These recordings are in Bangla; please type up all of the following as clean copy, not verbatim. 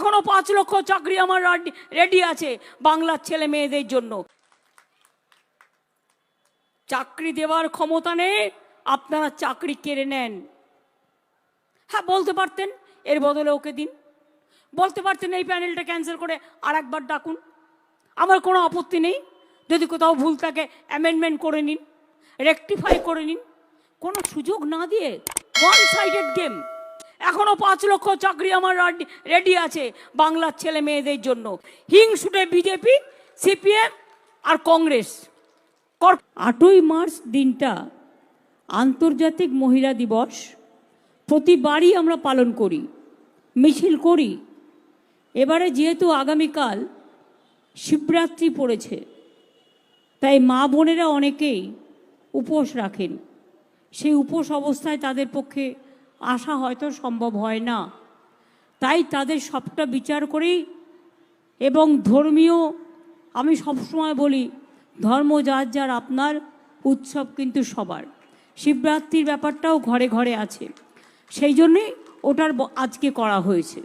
এখনো 5 লক্ষ চাকরি আমার রেডি আছে বাংলার ছেলে মেয়েদের জন্য। চাকরি দেওয়ার ক্ষমতা নেই, আপনারা চাকরি কেড়ে নেন। হ্যাঁ, বলতে পারতেন এর বদলে ওকে দিন, বলতে পারতেন এই প্যানেলটা ক্যান্সেল করে আর একবার ডাকুন, আমার কোনো আপত্তি নেই। যদি কোথাও ভুল থাকে অ্যামেন্ডমেন্ট করে নিন, রেকটিফাই করে নিন। কোনো সুযোগ না দিয়ে ওয়ান সাইডেড গেম। এখনো 5 লক্ষ চাকরি আমার রেডি আছে বাংলার ছেলে মেয়েদের জন্য। হিংসুটে বিজেপি, সিপিএম আর কংগ্রেস। 8ই মার্চ দিনটা আন্তর্জাতিক মহিলা দিবস, প্রতিবারই আমরা পালন করি, মিছিল করি। এবারে যেহেতু আগামীকাল শিবরাত্রি পড়েছে, তাই মা বোনেরা অনেকেই উপোস রাখেন। সেই উপোস অবস্থায় তাদের পক্ষে আসা হয়তো সম্ভব হয় না, তাই তাদের সবটা বিচার করেই এবং ধর্মীয়, আমি সবসময় বলি ধর্ম যার যার, আপনার উৎসব কিন্তু সবার। শিবরাত্রির ব্যাপারটাও ঘরে ঘরে আছে, সেই জন্যে ওটার আজকে করা হয়েছে।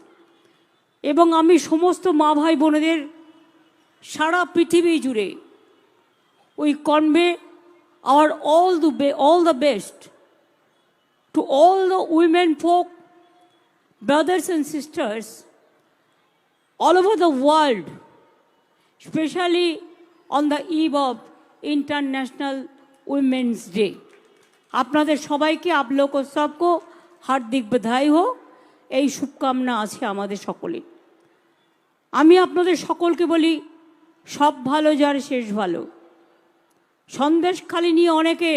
এবং আমি সমস্ত মা ভাই বোনেদের সারা পৃথিবী জুড়ে we convey our all the best to all the women folk, brothers and sisters all over the world, especially on the eve of International Women's Day. আপনাদের সবাইকে, आप लोग को सबको हार्दिक बधाई हो, এই শুভকামনা আছে আমাদের সকলে। আমি আপনাদের সকলকে বলি, সব ভালো যার শেষ ভালো। সন্দেশখালি নিয়ে অনেকে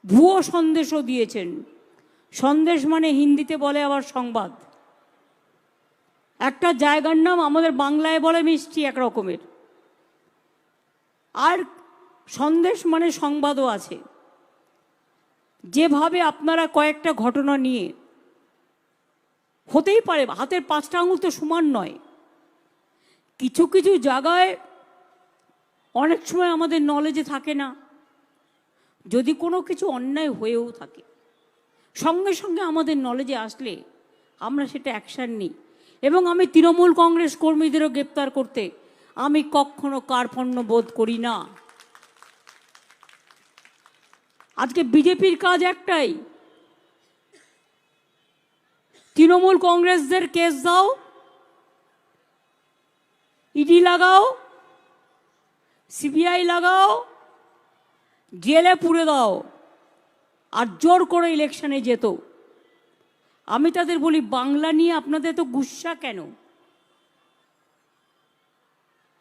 ভুয়ো সন্দেশও দিয়েছেন। সন্দেশ মানে হিন্দিতে বলে আবার সংবাদ। একটা জায়গার নাম আমাদের বাংলায় বলে মিষ্টি এক রকমের, আর সন্দেশ মানে সংবাদও আছে। যেভাবে আপনারা কয়েকটা ঘটনা নিয়ে, হতেই পারে হাতের 5টা আঙুল তো সমান নয়, কিছু কিছু জায়গায় অনেক সময় আমাদের নলেজে থাকে না। যদি কোনো কিছু অন্যায় হয়েও থাকে, সঙ্গে সঙ্গে আমাদের নলেজে আসলে আমরা সেটা অ্যাকশান নিই। এবং আমি তৃণমূল কংগ্রেস কর্মীদেরও গ্রেপ্তার করতে আমি কখনো কার্পণ্য বোধ করি না। আজকে বিজেপির কাজ একটাই, তৃণমূল কংগ্রেসদের কেস দাও, ইডি লাগাও, সিবিআই লাগাও, জেলে পুরে দাও, আর জোর করে ইলেকশনে যেত। আমি তাদের বলি, বাংলা নিয়ে আপনাদের তো গুस्सा কেন?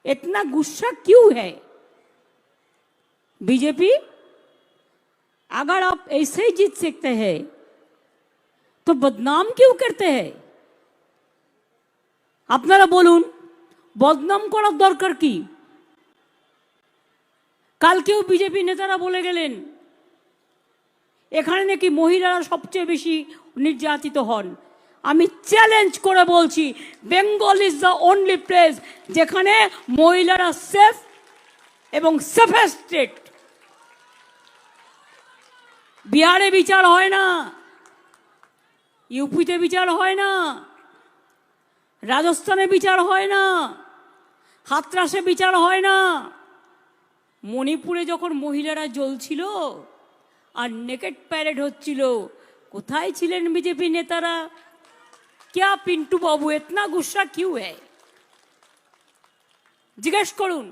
इतना गुस्सा क्यों है? बीजेपी, अगर आप ऐसे ही जीत सकते हैं तो बदनाम क्यों करते हैं? আপনারা বলুন, বদনাম করার দরকার কি? কালকেও বিজেপি নেতারা বলে গেলেন এখানে নাকি মহিলারা সবচেয়ে বেশি নির্যাতিত হন। আমি চ্যালেঞ্জ করে বলছি, Bengal is the only place যেখানে মহিলারা সেফ এবং সেফেস্ট স্টেট। বিহারে বিচার হয় না, ইউপিতে বিচার হয় না, রাজস্থানে বিচার হয় না, হাতরাসে বিচার হয় না। মণিপুরে যখন মহিলারা জ্বলছিল আর নেকেট প্যারেড হচ্ছিল, কোথায় ছিলেন বিজেপি নেতারা? क्या पिंटू बाबू इतना गुस्सा क्यों है? জিজ্ঞেস করুন,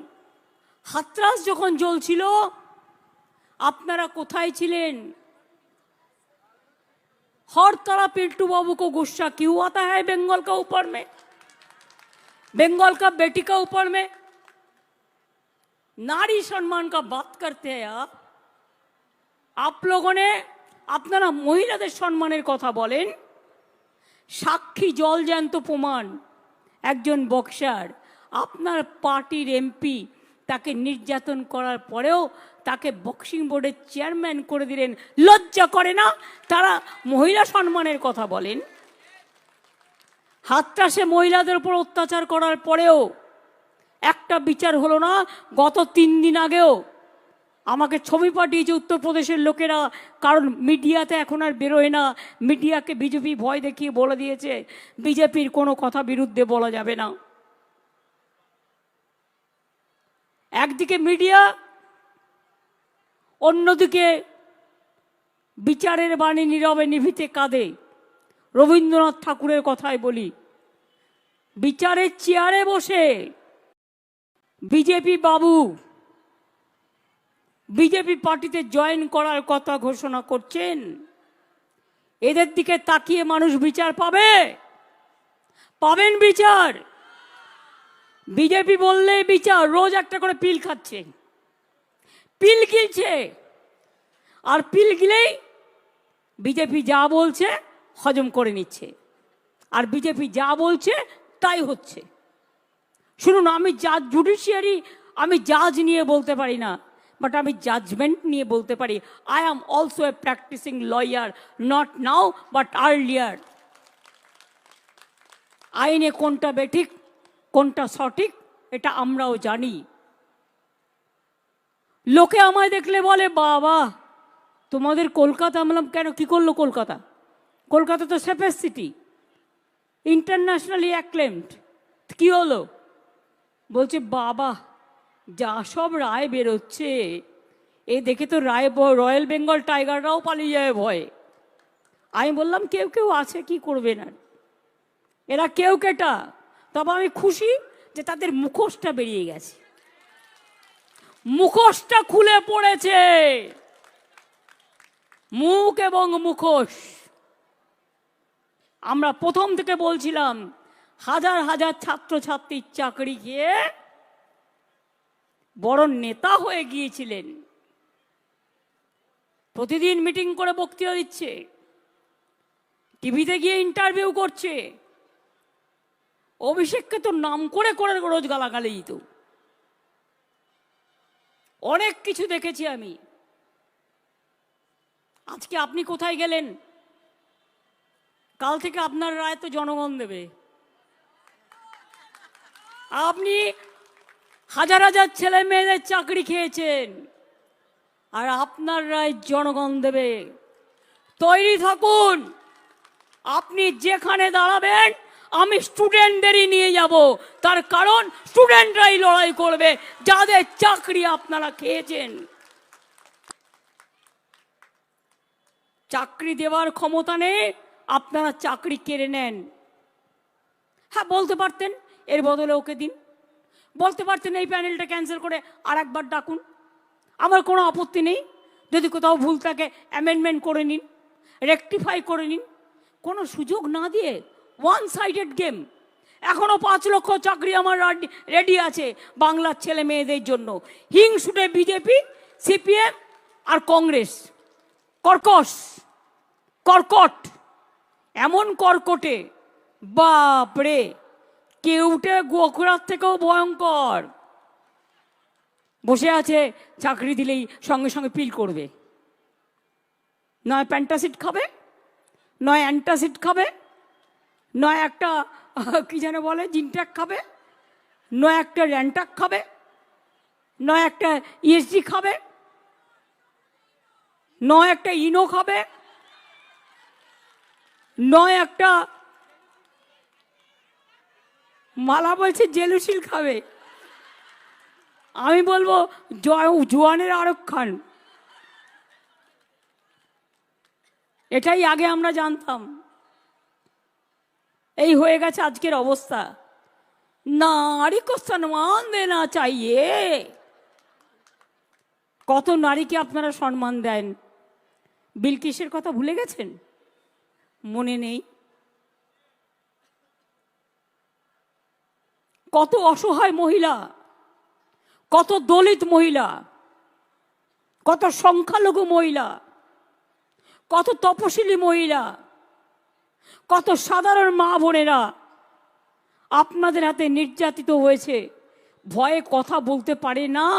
হাতরাস যখন জ্বলছিল আপনারা কোথায় ছিলেন? हर तरह पिंटू बाबू को गुस्सा क्यों आता है बंगाल का ऊपर में, बंगाल का बेटी का ऊपर में? नारी सम्मान का बात करते हैं आप लोगों ने, আপনারা মহিলাদের সম্মানের কথা বলেন। সাক্ষী জল জ্যান্ত প্রমাণ, একজন বক্সার, আপনার পার্টির এমপি, তাকে নির্যাতন করার পরেও তাকে বক্সিং বোর্ডের চেয়ারম্যান করে দিলেন। লজ্জা করে না? তারা মহিলা সম্মানের কথা বলেন। হাতরাসে মহিলাদের উপর অত্যাচার করার পরেও একটা বিচার হলো না। গত 3 দিন আগেও আমাকে ছবি পাঠিয়েছে উত্তরপ্রদেশের লোকেরা, কারণ মিডিয়াতে এখন আর বেরোয় না। মিডিয়াকে বিজেপি ভয় দেখিয়ে বলে দিয়েছে বিজেপির কোনো কথা বিরুদ্ধে বলা যাবে না। একদিকে মিডিয়া, অন্যদিকে বিচারের বাণী নীরবে নিভৃতে কাঁদে। রবীন্দ্রনাথ ঠাকুরের কথাই বলি, বিচারের চেয়ারে বসে বিজেপি বাবু বিজেপি পার্টিতে জয়েন করার কথা ঘোষণা করছেন। এদের দিকে তাকিয়ে মানুষ বিচার পাবে? পাবেন বিচার? বিজেপি বললে বিচার, রোজ একটা করে পিল খাচ্ছে, পিল গিলছে, আর পিল গিলেই বিজেপি যা বলছে হজম করে নিচ্ছে, আর বিজেপি যা বলছে তাই হচ্ছে। শুনুন, আমি জাজ, জুডিশিয়ারি, আমি জাজ নিয়ে বলতে পারি না, বাট আমি জাজমেন্ট নিয়ে বলতে পারি। I am also a practising lawyer, not now but earlier. আইনে কোনটা বেঠিক কোনটা সঠিক এটা আমরাও জানি। লোকে আমায় দেখলে বলে, বাবা তোমাদের কলকাতা। বললাম, কেন, কি করলো কলকাতা? কলকাতা তো সেফেস্ট সিটি, ইন্টারন্যাশনালি অ্যাক্লেমড, কি হলো? বলছে, বাবা যা সব রায় বেরোচ্ছে এ দেখে তো রয়্যাল বেঙ্গল টাইগাররাও পালিয়ে যায় ভয়ে। আমি বললাম, কেউ কেউ আছে, কি করবে না, এরা কেউ কেটা। তবে আমি খুশি যে তাদের মুখোশটা বেরিয়ে গেছে, মুখোশটা খুলে পড়েছে, মুখ এবং মুখোশ। আমরা প্রথম থেকে বলছিলাম, হাজার হাজার ছাত্রছাত্রীর চাকরি খেয়ে বড় নেতা হয়ে গিয়েছিলেন, প্রতিদিন মিটিং করে বক্তৃতা দিচ্ছে, টিভিতে গিয়ে ইন্টারভিউ করছে। অভিষেককে তো নাম করে করে রোজ গালাগালি দিত। অনেক কিছু দেখেছি আমি। আজকে আপনি কোথায় গেলেন? কাল থেকে আপনার রায় তো জনগণ দেবে। আপনি হাজার হাজার ছেলে মেয়েদের চাকরি খেয়েছেন, আর আপনার রায় জনগণ দেবে। তৈরি থাকুন। আপনি যেখানে দাঁড়াবেন আমি স্টুডেন্টদেরই নিয়ে যাব, তার কারণ স্টুডেন্টরাই লড়াই করবে যাদের চাকরি আপনারা খেয়েছেন। চাকরি দেওয়ার ক্ষমতা নেই, আপনারা চাকরি কেড়ে নেন। হ্যাঁ, বলতে পারতেন এর বদলে ওকে দিন, বলতে পারতেন এই প্যানেলটা ক্যান্সেল করে আর একবার ডাকুন, আমার কোনো আপত্তি নেই। যদি কোথাও ভুল থাকে অ্যামেন্ডমেন্ট করে নিন, রেকটিফাই করে নিন। কোনো সুযোগ না দিয়ে ওয়ান সাইডেড গেম। এখনো 5 লক্ষ চাকরি আমার রেডি আছে বাংলার ছেলে মেয়েদের জন্য। হিংসুটে বিজেপি, সিপিএম আর কংগ্রেস কর্কট, এমন কর্কটে, বাপরে, কেউটে গোখরার থেকেও ভয়ঙ্কর। বসে আছে, চাকরি দিলেই সঙ্গে সঙ্গে পিল করবে, নয় প্যান্টাসিড খাবে, নয় অ্যান্টাসিড খাবে, নয় একটা কি যেন বলে জিনট্যাক খাবে, নয় একটা র্যান্টাক খাবে, নয় একটা ইএসজি খাবে, নয় একটা ইনো খাবে, নয় একটা মালা বলছে জেলুসিল খাবে। আমি বলবো জোয়ানের আরব খান। এটাই আগে আমরা জানতাম, এই হয়ে গেছে আজকের অবস্থা। নারী কো সম্মান দেনা চাইয়ে। কত নারীকে আপনারা সম্মান দেন? বিলকিসের কথা ভুলে গেছেন? মনে নেই? কত অসহায় মহিলা, কত দলিত মহিলা, কত সংখ্যালঘু মহিলা, কত তপশিলি মহিলা, কত সাধারণ মা বোনেরা আপনাদের হাতে নির্যাতিত হয়েছে, ভয়ে কথা বলতে পারে না।